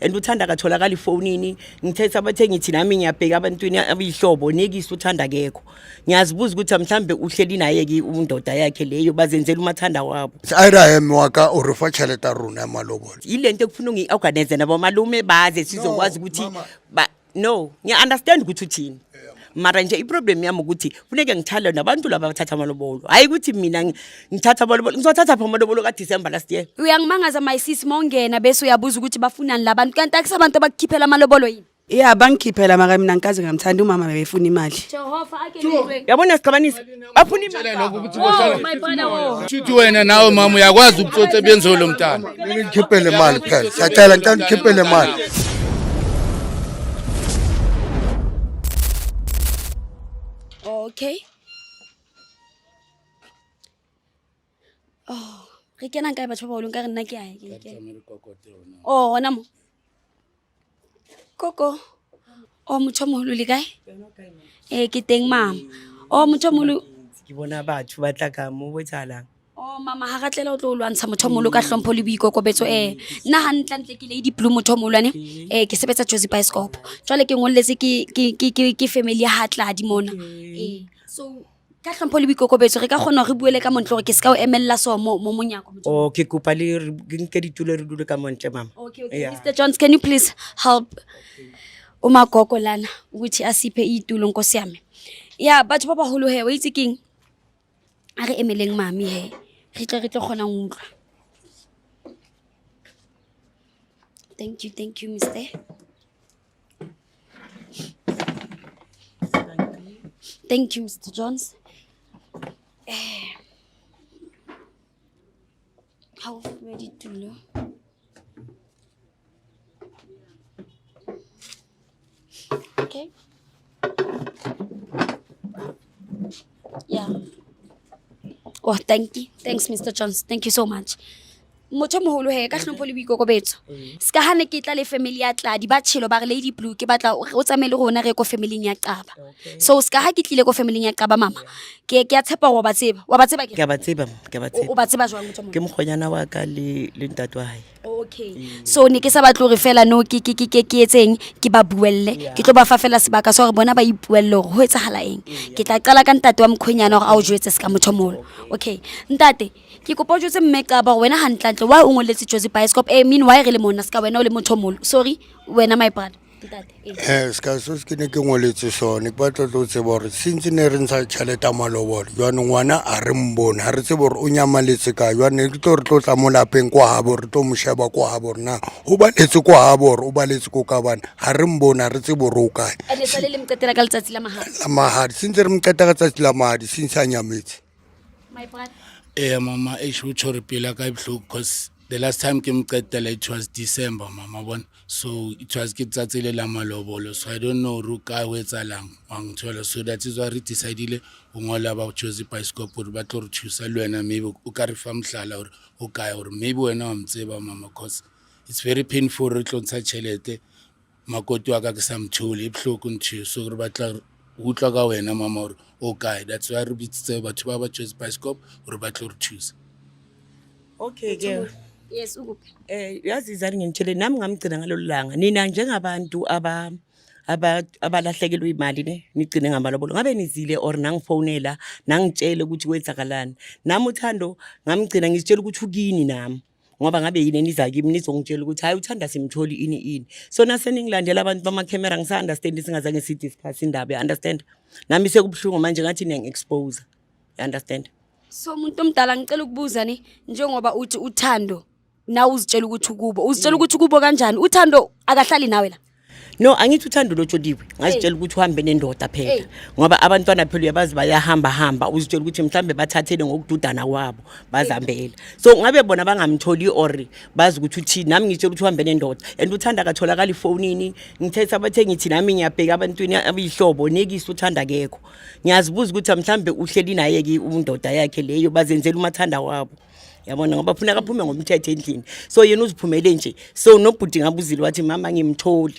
and uthanda akatholakala ifonini ngithethe abathe ngithi nami ngiyabheka abantwini abihlobo nekisi uthanda akekho ngiyazibuza ukuthi mhlambe uhleli naye ke undoda yakhe leyo bazenzela umathanda wabo Abraham waka o re fa tšhelete rona ya malobolo yilento ekufuna ngi-organize nabo malume baze sizokwazi ukuthi no ngiya-understand ukuthi uthini mara nje iproblem yami ukuthi funeke ngithale nabantu laba bathatha amalobolo hayi ukuthi mina ngithatha amalobolo ngizothatha pha amalobolo kaDecember last year Uyangimangaza my sis mongena bese uyabuza ukuthi bafunani labantu kanti akusabantu abakukhiphela amalobolo yini Yeah, bangikhiphela maka mina ngikaze ngamthanda umama bebefuna imali. Jehova ake yabona siqabanisa bafuna imali Oh my brother oh Uthi wena nawe mama uyakwazi ukutsotsa benzo lo mntana. ngikhiphele imali phela siyacela ngicela ngikhiphele imali Okay. Oh, re kena nka batho ba bolong ka re nna ke ae ke. Oh, hona mo. Koko. Oh, motho moholo le kae? Ke teng mama. Oh, motho moholo. ke bona batho ba tla ka mo botsalang Oh, mama ha ratlela o tlo lwantsha motho moholo ka hlompho le boikokobetso nna hantlantle ke Lady Blue motho moholwane ke sebetsa Jozi Bioscope. Jwale ke ngolletse ke family ya Hatladi mona. So ka hlompho le boikokobetso re ka kgona re buele ka montle gore ke ska o emella so mo monyako motho. okay kopa le nke ditulo re dule ka montle mama Okay, Mr. Jones, can you please help umagogo lana ukuthi asiphe itulo nkosi yami? Yeah, batho ba baholo he, wa itse keng? A re emeleng mami he. Re tla kgona go utlwa. Thank you, Mr. Thank you, Mr. Jones. How ready to know? Okay. Yeah. Oh, thank you. Thanks, Mr. Jones. Thank you so much. Motho moholo he ka hlompho le boikokobetso. Ska hane ke tla le family ya Tladi ba tshelo ba re Lady Blue ke batla o tsamele rona re ko family ya Qaba. So ska ha ke tlile ko family ya Qaba mama. Ke a tshepa wa ba tseba. Wa ba tseba ke? ke ba tseba O ba tseba jwang motho moholo? ke mokgonyana wa ka le ntate wa hae Okay. So ne ke sa batlo re fela no ke etseng ke ba buelle. Ke tlo ba fa fela sebaka so re bona ba ipuelle hore ho etsahala eng. Ke tla qala ka ntate wa mkhonyana hore a o jwetse ska motho moholo. Okay. Ntate ke kopa o jwetse mme Qaba wena hantlantle wa o ngoletse Jozi Bioscope meanwhile re le mona ska wena o le motho moholo. Sorry wena my brother. ska so ke ne ke ngoletse sone ke batla tlo tseba gore since ne re ntsha tšhelete ya malobolo jwanong ngwana a re mbone ha re tsebe gore o nyamaletse ka jwanong ke tlo re tlo tla mo lapeng kwa habo re tlo mo sheba kwa habo re na o baletse kwa habo gore o baletse ko ka bana ha re mbone ha re tsebe gore o kae ene sale le mqetela ka letsatsi la mahadi la mahadi since re mqeta ka tsatsi la mahadi since a nyametse my brother Mama e should repela ka ibhloko because the last time ke mqetela it was December mama bona so it was ke tsatsile la malobolo so I don't know ru ka ho etsalang wangithola so that is why re decidile ho ngola about Jozi Bioscope gore ba tlo re thusa le wena maybe o ka re fa mhlala hore o kae hore maybe wena wa mtseba mama because it's very painful re tlo ntsha tšhelete makoti wa ka ke sa mthole ibhloko ntho so re batla utlwa ka wena mama hore o kae that's why re bitsitse batho ba Jozi Bioscope hore ba tlo re thusa okay ke yes ukuphi yazi izani ngintshele nami ngamgcina ngalolu langa nina njengabantu abalahlekelwe imali ne nigcine ngamalobolo ngabe nizile or nangifonela nangitshela ukuthi kwenzakalani nami uthando ngamgcina ngizitshela ukuthi ukini nami ngoba ngabe yini niza kimi nizongitshela ukuthi hayi uthanda simtholi ini so naseningilandela abantu bama camera ngisa understand singazange si discuss indaba understand nami sekubhlungu manje ngathi niyang expose understand so umuntu omdala ngicela ukubuza ni njengoba uthi uthando na uzitshela ukuthi kubo kanjani uthando akahlali nawe la no angithi uthando lotsholiwe ngazitshela ukuthi uhambe nendoda phela ngoba abantwana phela uyabazi bayahamba uzitshela ukuthi mhlambe bathathele ngokududana kwabo bazambela so ngabe bona bangamtholi or bazi ukuthi uthi nami ngitshela ukuthi uhambe nendoda and uthanda akatholakala ifonini ngithethe abathe ngithi nami ngiyabheka abantwini abihlobo nekisi uthanda akekho ngiyazibuza ukuthi mhlambe uhleli naye ke undoda yakhe leyo bazenzela umathanda wabo yabona ngoba funa kaphume ngomthetho endlini so yena uziphumele nje so nobhuti ngabuzile wathi mama ngimtholi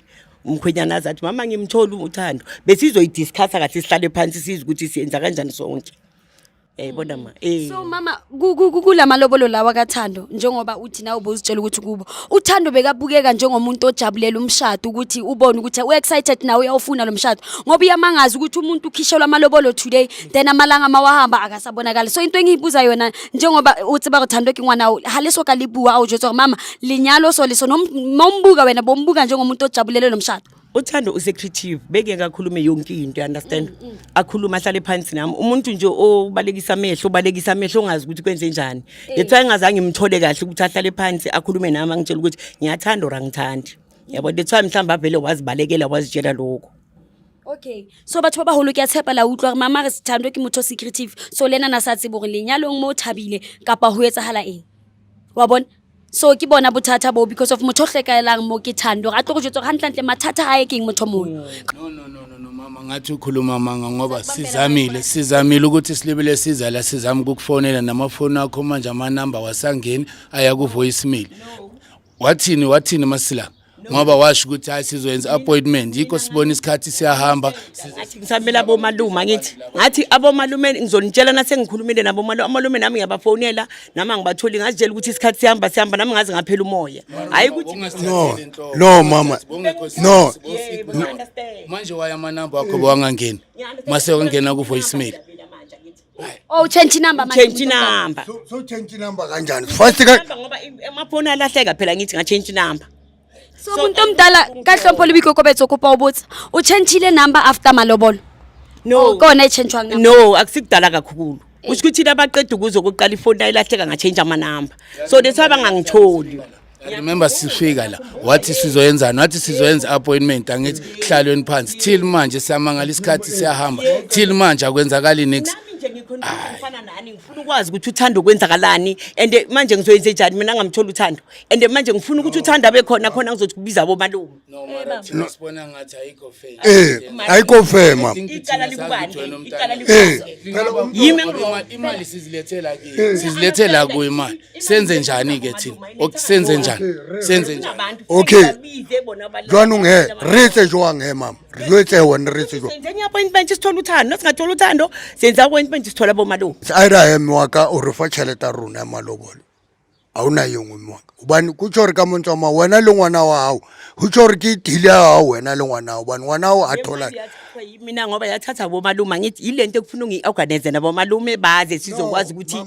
umkhwenyana azathi mama ngimtholi uthando besizoyidiscussa kahle sihlale phansi sizwe ukuthi siyenza kanjani sonke Bona ma So mama kula malobolo lawa kaThando njengoba uthi nawe ubuzitshela ukuthi kubo uThando bekabukeka njengomuntu ojabulela umshado ukuthi ubone ukuthi u-excited nawe uyawufuna lo mshado ngoba uyamangaza ukuthi umuntu ukhishelwa amalobolo today then amalanga mawahamba akasabonakala. So into engiyibuza yona njengoba uthi bakuThando ke ngwana haleso kalibua awujotsa mama linyalo so liso nombuka wena bombuka njengomuntu ojabulela lo mshado. uThando usecreative beke kakhulume yonke into understand akhuluma ahlale phansi nami umuntu nje obalekisa amehlo ongazi ukuthi kwenze njani yethu engazange imthole kahle ukuthi ahlale phansi akhulume nami angitshela ukuthi ngiyathanda or angithandi yabo lethu mhlamba avele wazibalekela wazitshela lokho. Okay, so batho ba baholo ke a tshepa la utlwa mama re Thando ke motho secretive so lena na sa tsebore lenyalong mo thabile kapa ho etsahala eng wa bona. So ke bona bothata bo because of motho hlekaelang mo ke Thando ga tlo go jwetsa gantlantle mathata a e keng motho mo. No mama ngathi ukhuluma manga ngoba sizamile ukuthi silibele siza la sizama ukukufonela namafoni akho manje ama number wasangeni aya ku voicemail. Wathini masila ngoba washo ukuthi hayi sizoyenza appointment yikho sibona isikhathi siyahamba ngisambela bomalume ngathi abomalume ngizonitshela nasengikhulumile nabo amalume nami ngiyabafonela nama ngibatholi ngazitshela ukuthi isikhathi sihamba nami ngaze ngaphela umoya hayi ukuthi no mama no manje waya ama number akho bawangangeni mase wangena ku voicemail. Oh change number so change number kanjani first ngoba amafoni alahleka phela ngithi nga change number. So umuntu omdala kaHlopho libikokobetso kupa ubutsa u changeile number after malobolo. No kona ichange number. No akusikudala kakhulu usho ukuthi labaqeda ukuzo koqala ifoni layilahleka nga change ama number so that's why bangangitholi. Remember sifika la wathi sizoyenzana wathi sizoyenza appointment angithi hlalweni phansi till manje siyamangala isikhathi siyahamba till manje akwenzakali next. Ngifana nani ngifuna ukwazi ukuthi uThando kwenzakalani and manje ngizoyenza njani mina ngamthola uThando and manje ngifuna ukuthi uThando abe khona ngizothi kubiza abomalume. No sibona ngathi ayikho fair. Ayikho fair mama. Icala likubani yimi imali sizilethela ku imali senze njani ke thina okusenze njani okay jwana unge retse jwange mama retse wona retse jwa senze appointment sithola uThando singathola uThando senza appointment sithola abomalume. Abraham waka o re fa tšhelete rona ya malobolo auna yengwe mwaka ubani kutsho re ka montsoma wena le ngwana wa hao kutsho re ke dile ya wena le ngwana wa bani ngwana wa athola mina ngoba yathatha abomalume ngithi ilento ekufuna ungiorganize nabomalume baze sizokwazi ukuthi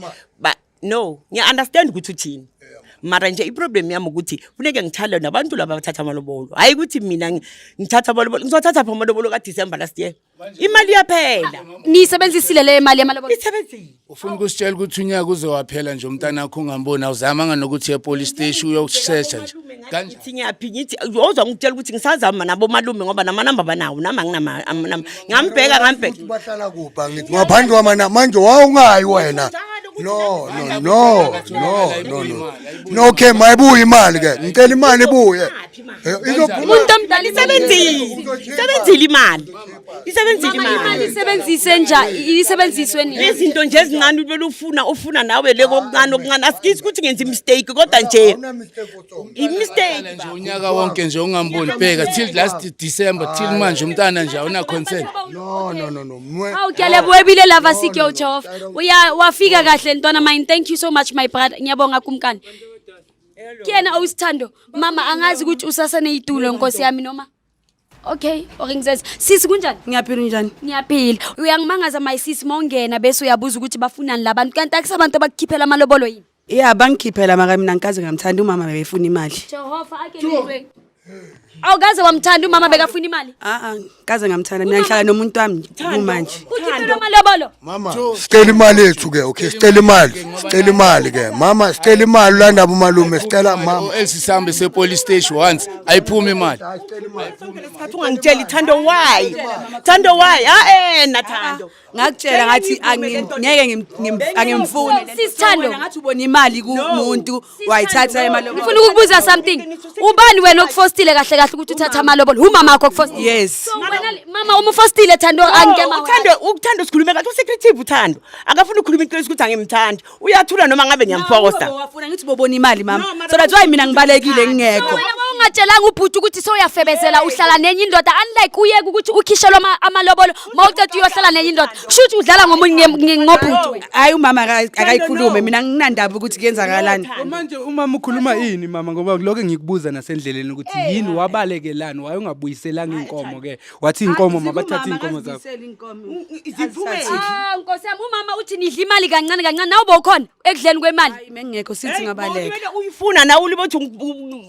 no ngiya understand ukuthi uthini mara nje iproblem yami ukuthi funeke ngithale nabantu laba abathatha amalobolo hayi ukuthi mina ngithatha amalobolo ngizothatha pha amalobolo ka December last year imali yaphela nisebenzisile le imali yamalobolo isebenzile ufuna ukusitshela ukuthi unyaka uzowaphela nje umntana wakho ungamboni awuzamanga nokuthi e-police station uyokushesha nje kanjani ngiyaphi ngithi uzwa ngitshela ukuthi ngisazama nabo malume ngoba namanamba banawo nama nginama ngambheka bahlala kupha ngithi ngaphandle wamana manje wawungayi wena no okay mayibuye imali ke ngicela imali ibuye umuntu omdala isebenzile imali isebenzise njani isebenziswe nini izinto nje ezincane ufuna nawe leko okuncane asikithi ukuthi ngenza mistake kodwa nje i-mistake nje unyaka wonke nje ungamboni bheka till last December till manje umntana nje awuna consent. No Hawu kuyalebwebile lava sikyo Jehova wafika kahle ntwana mine thank you so much my brother ngiyabonga kumkani kuyena awusithando mama angazi ukuthi usasane itulo nkosi yami noma okay oringizeza sisi kunjani Ngiyaphila njani? ngiyaphila uyangimangaza my sis mongena bese uyabuza ukuthi bafunani labantu kanti akusabantu abakukhiphela amalobolo yini Yeah bangikhiphela maka mina ngikaze ngamthanda umama bebefuna imali. Jehova ake lizwe awukaze wamthanda umama bekafuna imali kaze ngamthanda mina ngihlala nomuntu wami kumanje. ukhiphela amalobolo mama sicela imali ethu ke okay sicela imali ke mama sicela imali landa abomalume sicela mama Elisisambe se-police station once ayiphuma imali. Sikhathi ungangitshela Thando why naThando Ngakutshela ngathi ngeke angimfuni Sisithando ngathi ubona imali kumuntu wayithatha emalobolo. ngifuna ukukubuza something ubani wena okuforce umfostile kahle kahle ukuthi uthatha amalobolo umama wakho kufostile Yes. so wena mama umfostile Thando angema Uthando sikhulume kahle secretive uthando akafuna ukukhuluma iqiniso ukuthi angimthandi uyathula noma ngabe ngiyamposta Wafuna ngithi bobona imali mama so that's why mina ngibalekile ngingekho wena ungatshelanga ubhuti ukuthi soyafebezela uhlala nenye indoda unlike uyeke ukuthi ukhishelwe amalobolo mawuceda uyohlala nenye indoda shuthi udlala ngomunye ngobhuti hayi umama akayikhulume mina nginandaba ukuthi kuyenzakalani Manje umama ukhuluma ini mama ngoba lokho ngikubuza nasendleleni ukuthi yini wabalekelani waye ungabuyiselanga inkomo ke wathi inkomo mabathatha inkomo zakho Nkosi yami umama uthi nidla imali kancane kancane nawe bowukhona ekudleni kwemali hayi mengekho sithi ngabaleka uyifuna nawe ulibothi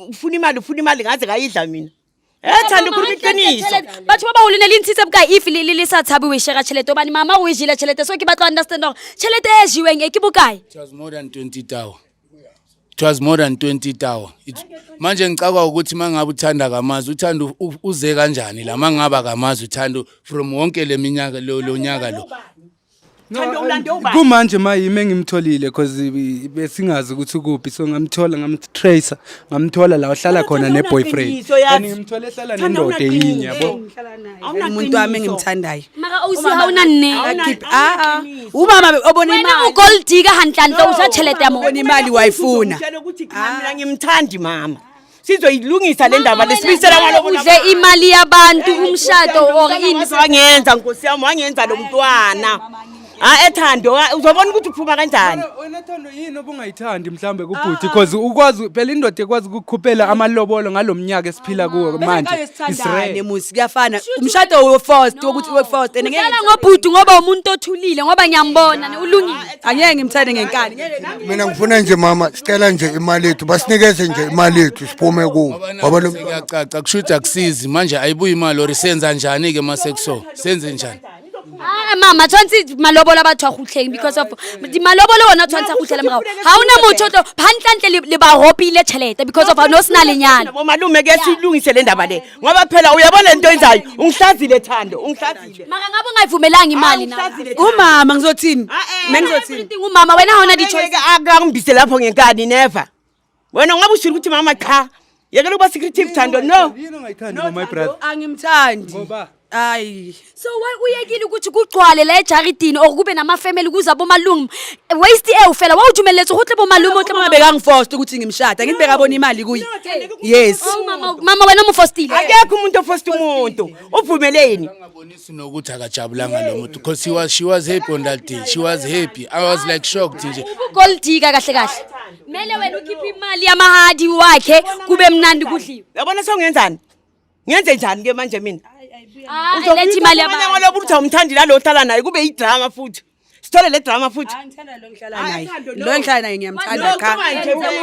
ufuna imali ngaze kayidla mina Thando ukhuluma iqiniso batho ba ulinela intsitse buka if lisathabiwe ishaka chelete obani mama uyijile chelete so ke batla understand gore chelete ejiwe ngeke bukayi It was more than 20,000. It was more than 20,000. Manje ngicaka ukuthi mangabe uthanda kamazi uthanda uze kanjani la mangaba kamazi uthanda from wonke leminyaka lo nyaka lo. Thando ulande ubani kumanje mayime ngimtholile because besingazi ukuthi ukuphi so ngamthola ngamtracer ngamthola la uhlala khona neboyfriend ngimthole ehlala nendoda eyinye yabo umuntu wami engimthandayo mara usihawuna nne umama obona wena imali ugoldika hanhlanhla usha chelete yamo obona imali wayifuna Ngitshela ukuthi mina ngimthandi mama sizoyilungisa le ndaba lesibisela amalobolo udle imali yabantu umshado or ini wangenza nkosi yami wangenza lo mntwana Ethando uzobona ukuthi uphuma kanjani wena Thando yini obungayithandi mhlambe kubhuti because ukwazi phela indoda ekwazi ukukhuphela amalobolo ngalomnyaka esiphila kuwo manje isirene musi kuyafana umshado we-first ukuthi we-first and ngeke ngobhuti ngoba umuntu othulile ngoba ngiyambona ulungile angeke ngimthande ngenkani mina ngifuna nje mama sicela nje imali yethu basinikeze nje imali yethu siphume kuwo ngoba lo Kuyacaca kushuthi akusizi manje ayibuyi imali or senza njani ke masekso senze njani mama tshwantse malobolo batho a gutleng because of di malobolo wona tshwantse a gutlele morago ha una motho to phanhlantle le ba hopile chelete because of no sina lenyana bo malume ke silungise le ndaba le ngoba phela uyabona into enzayo ungihlazile Thando ungihlazile mara ngabe ungayivumelanga imali na umama ngizothini mengizothini umama wena hona di choice akangibise lapho ngenkani never wena ngabe ushilo ukuthi mama cha yekela ukuba secretive Thando no yini ongayithandi my brother angimthandi ngoba hayi so uyekile ukuthi kugcwale la ejaridini or kube nama family kuza bomalungu waste ufela wawujumeletse ukuthi bomalume uhle mama bekangiforce ukuthi ngimshada ngithi bekabona imali kuyi yes mama wena umfostile akekho umuntu ofosta umuntu uvumeleni ngabonisi nokuthi akajabulanga lo muntu because she was happy on that day she was happy I was like shocked nje ugoldika kahle kahle mele wena ukhipha imali yamahadi wakhe kube mnandi kudliwe yabona songenzani ngenze njani ke manje mina lethi imali yabantu ngoba ukuthi awumthandi la lo hlala naye kube idrama futhi sithole le drama futhi ngithanda lo ngihlala naye lo ngihlala naye ngiyamthanda kha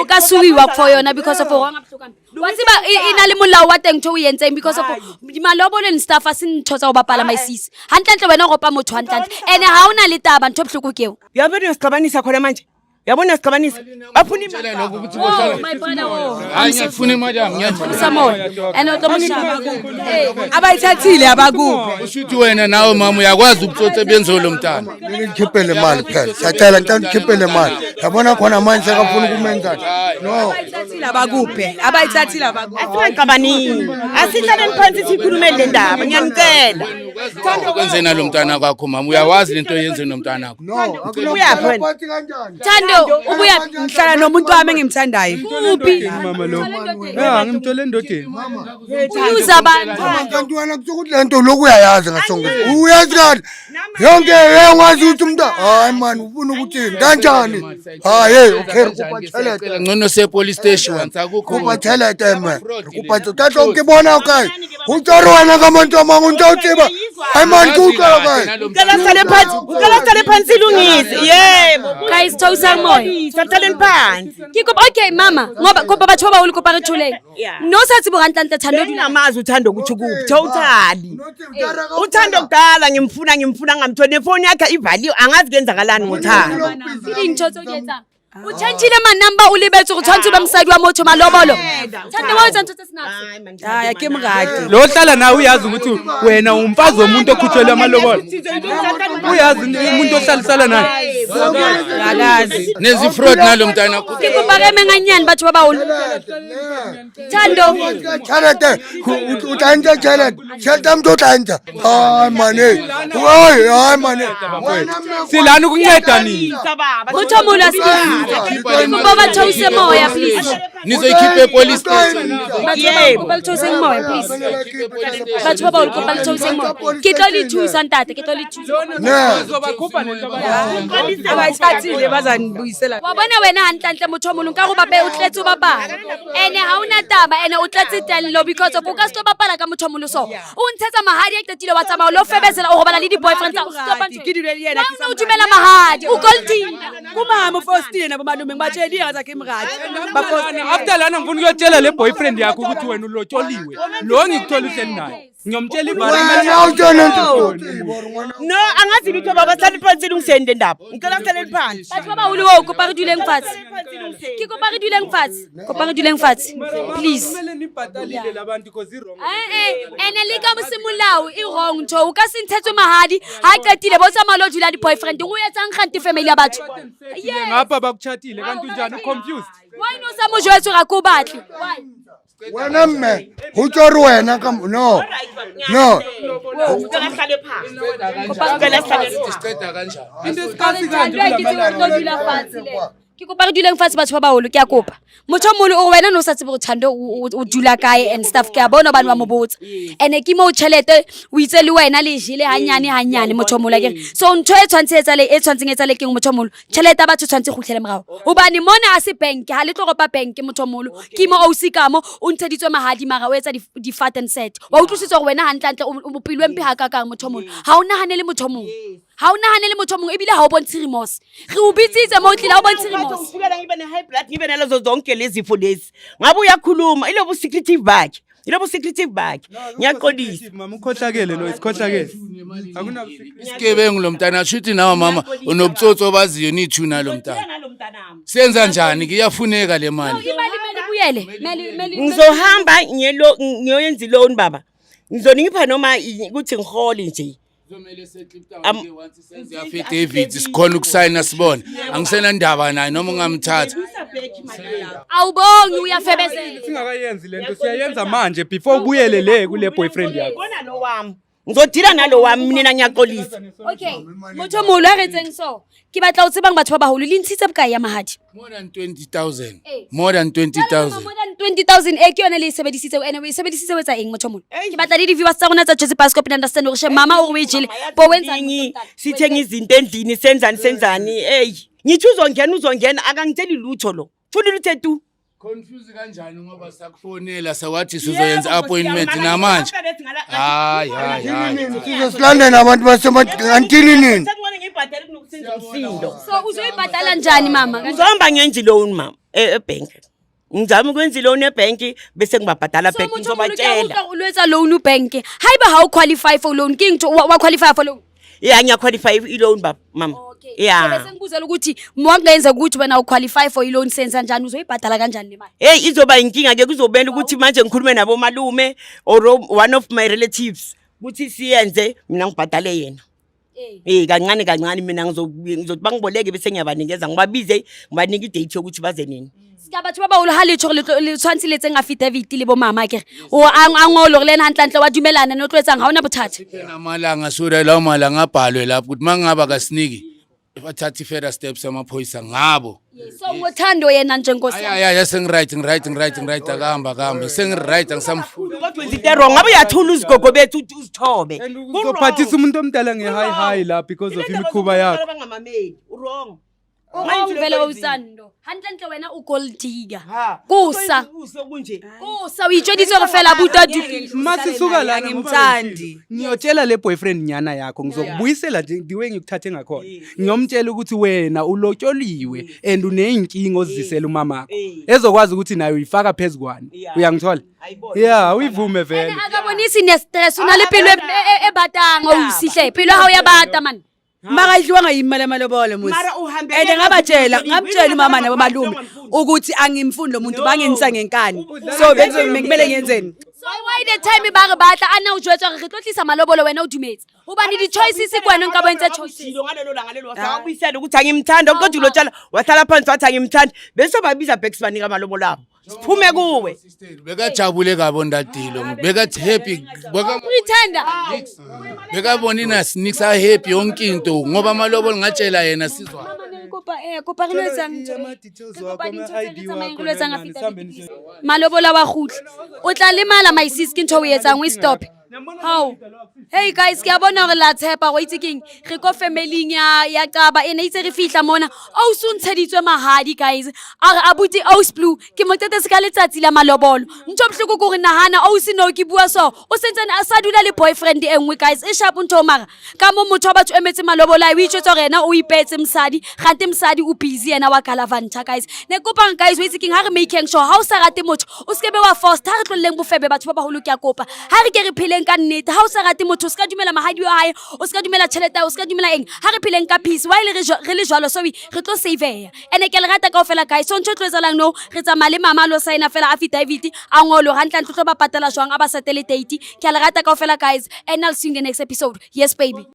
ukasukiwa for yona because of wangabhlukana wasiba inali molawo wa teng tho yentseng because of malobolo and stuff asinthotsa ubapala mayisisi hanhlanhle wena ngopa motho hanhlanhle ene ha una le taba ntho bhluku keo yabona sixabanisa khona manje yabona sixabanisa bafuna Tshela imali lokho ukuthi bohlala my brother wo hayi ngiyafuna imali yami ngiyafuna samoya ene utomoshaba abayithathile abakuphi ushuthi wena nawe mama uyakwazi ukutsotsa benzolo mntana ngikhiphele imali phela siyacela ngicela ngikhiphele imali yabona khona manje akafuna ukumenza no abayithathile abakuphi abayithathile abakuphi asixabanini asihlaleni phansi sikhulume le ndaba ngiyanicela kwenzena lo mntana wakho mama uyawazi lento yenze nomntana wakho no Uyaphi wena? Bathi kanjani Thando ubuya ngihlala nomuntu wami engimthandayo kuphi mama lo ngimthole endodeni uza abantu kanti wena kuthi lento lokhu uyayazi ngasonke uyazi kanti yonke yengazi ukuthi umuntu hayi man ufuna ukuthini kanjani hayi okay kuphathelete ngcono se police station once akukho kuphathelete man kuphathelete ukibona okay utsoro wena kamuntu amangu ntawutsiba hayi man kuqala kai ucela sale phansi ilungise yebo guys thosa moya sathaleni phansi kiko okay mama ngoba koba batho ba ulikopa re thuleng no sathi bo ganhlanhla Thando namazi uthando ukuthi kuphi totally uthando kudala ngimfuna ngamthole nefoni yakhe ivaliwe angazi kenzakalani ngothando iding thotso ketsa uchantshile manamba o lebetse go tshwantse ba mosadi wa motho malobolo thande wa etsa ntho tse sinazo hhayi ke mngadi lo hlala nawe uyazi ukuthi wena umfazi womuntu okhutshelwe amalobolo uyazi umuntu ohlalisala naye akazi nezifraud nalo mntana ke kopa re menganyane batho ba baholo thando tšhelete o tla ntsha tšhelete mntu o tla ntsha hayi mane hayi mane silani ukunceda nini motho molo asikoba bathause moya please nizoyikhiphe epolice station kopa lethoseng moya please batho ba baholo kopa lethoseng moya ke tlo le thusa ntate ke tlo le thusa abayithathile bazanibuyisela wa bona wena hantlentle motho molo nka go bape o tletse o bapala ene ha una taba ene o tletse tello because o ka se tlo bapala ka motho molo so o ntshetsa mahadi a qetile wa tsamaya o lo febesela o robala le di-boyfriend tsa o stopa ke dilo le yena o dumela mahadi o goltinda kumama ufostile nabo malume ngibatsheli ingazakhe mngadi after lana ngifuna ukuyotshela le boyfriend yakho ukuthi wena ulotsholiwe lo ngikuthola uhleli naye ngiyomtshela wena awutshona no angazi lutho baba sali phansi lungisende ndaba ngicela kuhleleli phansi batho ba baholo o kopa re duleng fatshe ke kopa re duleng fatshe kopa re duleng fatshe please nibhatalile labantu because wrong ene le ka mosimolao e wrong ntho o ka se ntshetswe mahadi ha qetile bo tsamaya lo dula di-boyfriend o etsang kganti family ya batho ngapha bakuchatile kanti unjani confused why no sa mo jwetso ga ko batle wena mme ho tsori wena ka no siqeda kanjani into esikhathi kanje ke kopa re duleng fatshe batho ba baholo ke a kopa motho molo o wena no sa tsebe go thando o dula kae and stuff ke a bona bana ba mo botsa ene ke mo tšhelete o itse le wena le jile hanyane motho molo ke so ntho e tshwantseng etsa le keng motho molo tšhelete ba tshwantse go tlhele morago obane mona a se bank ha le tlo gopa bank motho molo ke mo o sikamo o ntsheditswe mahadi mara o etsa di fat and set wa utlwisitse gore wena hantlantle o bopilwe mpe ha ka ka motho molo ha o nahane le motho molo ha o nahane le motho mongwe ebile ha o bontshe remorse re o bitsitse mo tlile ha o bontshe remorse ngifikela ngibe ne-high blood ngibe nalezo zonke lezi zifo lezi ngabe uyakhuluma ilobo secretive bakhe ngiyaqolisa mama ukhohlakele lo isikhohlakele akuna isigebengu lo mntana shuthi nawe mama unobutsotsi obaziyo nithu nalo mntana senza njani kuyafuneka le mali imali buyele ngizohamba ngiyoyenza iloni baba ngizonipha noma ukuthi ngihole nje Zomele seCliptown ke once senze affidavit sikhona ukusayina sibone angisena ndaba naye noma ungamthatha awubongi uyafebezela singakayenzi lento siyayenza manje before ubuyele le kule boyfriend yakho bona lo wami ngizodila nalo wami mina ngiyaxolisa okay motho molo a retseng so ke batla o tsebang batho ba baholo le ntshitse bokae ya mahadi more than 20,000 more than 20,000 more than 20,000 ke yona le sebedisitse ene o sebedisitse wetsa eng motho molo ke batla le di-viewers tsa rona tsa Jesse Pascope understand gore mama o re o jile bo wenzani sithenga izinto endlini senzani ngithi uzongena akangitsheli lutho lo funa luthe tu confuse kanjani ngoba sakufonela sawathi sizoyenza appointment namanje hayi sizosilanda abantu basemantini nini so uzoyibhadala njani mama ngizohamba ngenza loan mama ebank ngizama ukwenza loan ebank bese ngibabhadala back ngizobatshela ulwetsa loan bank hayiba how qualify for loan king wa qualify for loan ngiyaqualify i-loan baba mama bese ngibuzela ukuthi mwangenza ukuthi wena uqualify for i-loan senza njani uzoyibhadala kanjani le mali izoba inkinga ke kuzobela ukuthi manje ngikhulume nabo malume or one of my relatives ukuthi siyenze mina ngibhadale yena kancane mina ngizothi bangiboleke bese ngiyabanikeza ngibabize ngibanika idate yokuthi baze nini ska batho ba baholo ha le tshore le tshwantsheletseng affidavit le bo mama ke o angolo le hantlantle wa dumelana no tlwetsang ha ona bothata namalanga sura lawo malanga abhalwe lapho ukuthi mangaba kasiniki bathatha further steps amaphoyisa ngabo so ngothando yena njengosi ngiright akahamba sengiright angisamfuni kodwa izinto wrong ngabe uyathula uzigogo bethu uzithobe uzophathisa umuntu omdala nge-high la because of imikhuba yakho bangamameli wrong vele usando hantlantle wena u gold digger kusa uyitsheditse gore fela buta masisuka la ngimthandi ngiyotshela le boyfriend nyana yakho ngizokubuyisela ndiwe ngikuthathe ngakhona ngiyomtshela ukuthi wena ulotsholiwe and uneyinkingo ozisela umamakho ezokwazi ukuthi nayo uyifaka phezukwane uyangithola uyivume vele akabonisi ne stress unale pilo ebatanga usihle pilo ha uyabata man makadliwanga yimi imali yamalobolo musi Mara uhambe and yena ngabatshela futhi, ngamtshela wena umama baba nabomalume bafuna ukuthi angimfundi lo muntu No. bangenisa ngenkani so benze kumele ngiyenzeni So why the time ba re batla ana o jwetsa re tlo tlisa malobolo wena o dumetse hobane di-choices kwena nka bontsha choices ngalelo langa lelo wasawabuyisela ukuthi angimthanda okuqeda ulotshana wahlala phansi wathi angimthanda bese babiza back sibanika amalobolo abo siphume kuwe bekajabule kabi ondadilo bekathi happy pretender bekabona inasinika happy yonke into ngoba amalobolo ngatshela yena sizwa kopa re lo etsang malobola wa kgutla o tla lemala my sis ke ntho o etsang we stop how hey guys ke a bona gore la tshepa go itse keng re ko family ya qaba ene itse re fihla mona o suntsheditswe mahadi guys a re abuti aus blue ke motete se ka letsatsi la malobolo ntho bohloko go re nahana o se no ke bua so o sentsane a sa dula le boyfriend e nngwe guys e sharp ntho mara ka mo motho ba batho emetse malobolo a o itse rena o ipetse msadi gante msadi o busy yena wa galavanta guys ne kopa guys o itse keng ha re making sure ha o sa rate motho o se ke be wa force ha re tloleng bofebe batho ba baholo ke a kopa ha re ke re phileng ka nnete ha o sa rate motho o se ka dumela mahadi wa hae o se ka dumela tšhelete o se ka dumela eng ha re phileng ka peace while re le jwalo so re tlo saveya ene ke le rata kaofela guys so ntho tlo etsalang no re tsamaya le mama lo signa fela affidavit a ngolo hantla ntlo ba patela jwang a ba satellite date ke le rata kaofela guys and I'll see you in the next episode yes baby